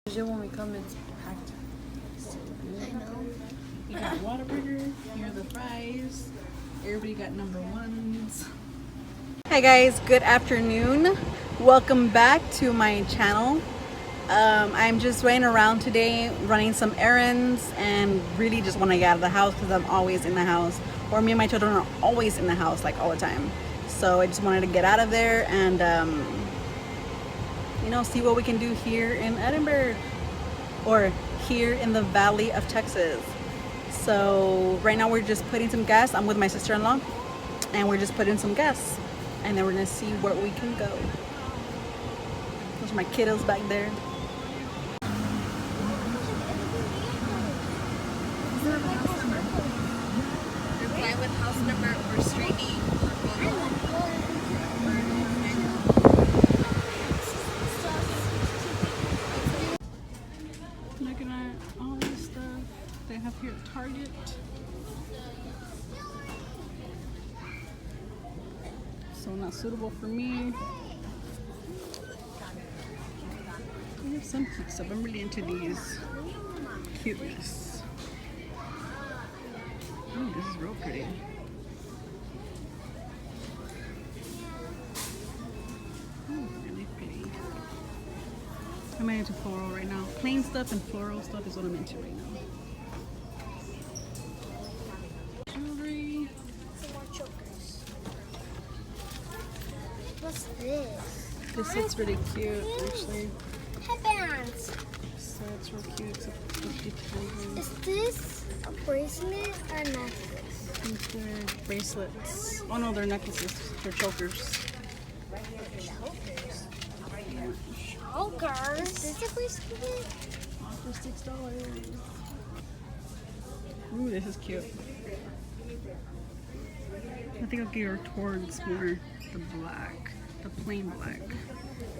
Usually when we come, it's packed. I know. You got Whataburger, here are the fries. Everybody got number ones. Hi guys, good afternoon. Welcome back to my channel. I'm just running around today, running some errands, and really just want to get out of the house because I'm always in the house. Or me and my children are always in the house, like all the time. So I just wanted to get out of there and you know, see what we can do here in Edinburgh or here in the Valley of Texas. So right now we're just putting some gas. I'm with my sister-in-law and we're just putting some gas and then we're gonna see where we can go. Those are my kiddos back there. Reply with house number or street name. Looking at all this stuff they have here at Target. So not suitable for me. We have some cute stuff. I'm really into these cuteness. Oh, this is real pretty. Oh, really pretty. I'm into floral right now. Plain stuff and floral stuff is what I'm into right now. Jewelry. Some more chokers. What's this? This looks really cute, actually. Headbands. So it's real cute. It's a 52. Is this a bracelet or a necklace? They're bracelets. Oh no, they're necklaces. They're chokers. Chokers. Chokers? Is this a bracelet? All for $6. Ooh, this is cute. I think I'll gear towards more the black, the plain black.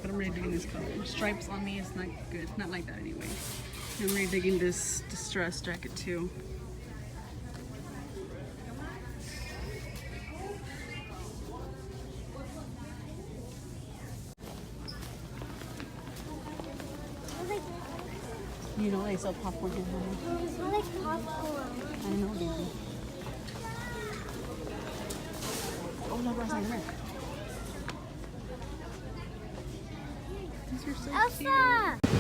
But I'm really digging this color. Stripes on me is not good. Not like that anyway. I'm really digging this distressed jacket too. You know they sell popcorn here, honey. It smells like popcorn. I know, baby. Oh no, that's not right. These are so Elsa! cute.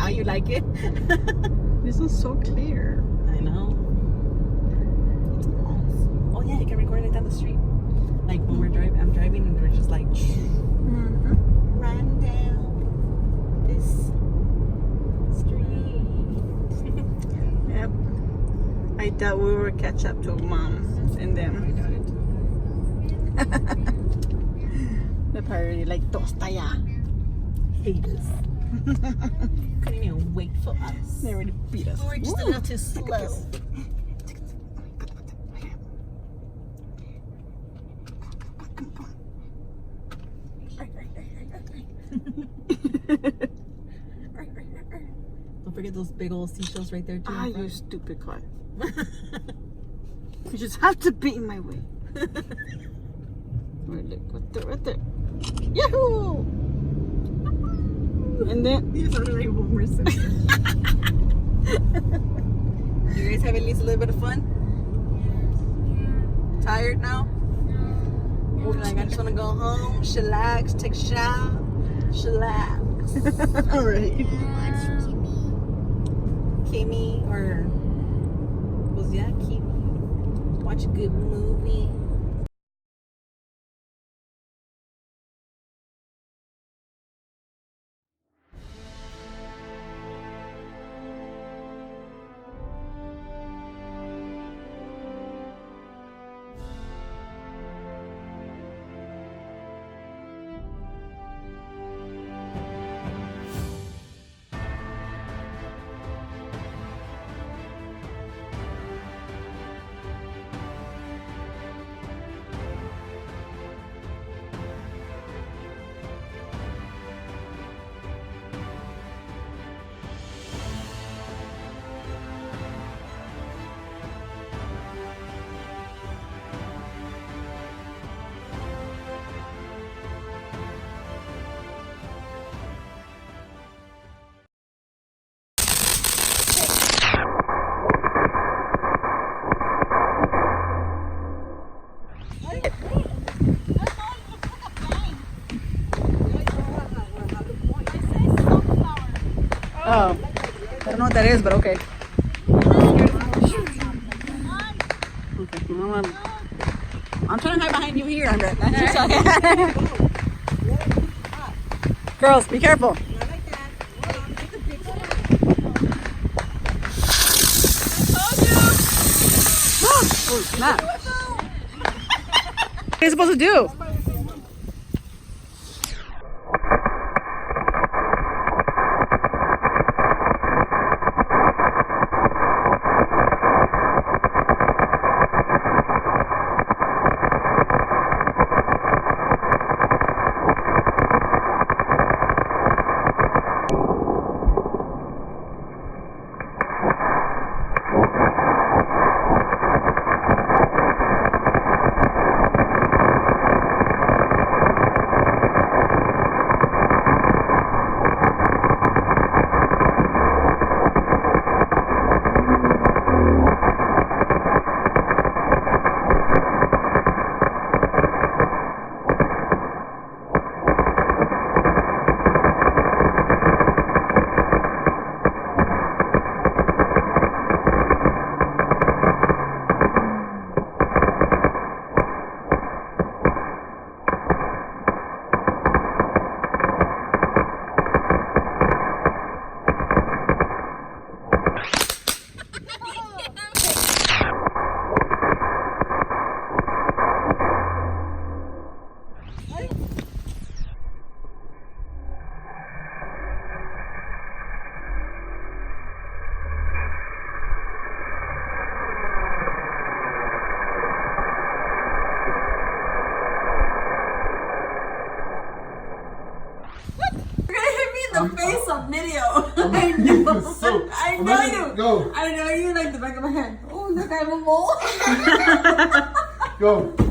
Now you like it? This is so clear. I know. It's awesome. Oh yeah, you can record it down the street. Like when I'm driving and we're just like riding down this street. Yep. I thought we would catch up to mom and them. They're probably like, tosta ya. Haters. Couldn't even wait for us. They already beat us. We're just a little too slow. Don't forget those big old seashells right there too. Ah, you stupid car. You just have to be in my way. Right there. Yahoo! And then You sounded like Homer Simpson. You guys have at least a little bit of fun? Tired now? You're like, I just want to go home, chillax, take a shower, chillax. alright. Watch Kimmy, or was yeah, Kimmy. Watch a good movie. Oh, I don't know what that is, but okay. Okay, I'm trying to hide behind you here, Andrea. Girls, be careful. Oh, snap. What are you supposed to do? Face on video. I know. So, I know you. Go. I know you like the back of my hand. Oh, look, I have a mole. Go.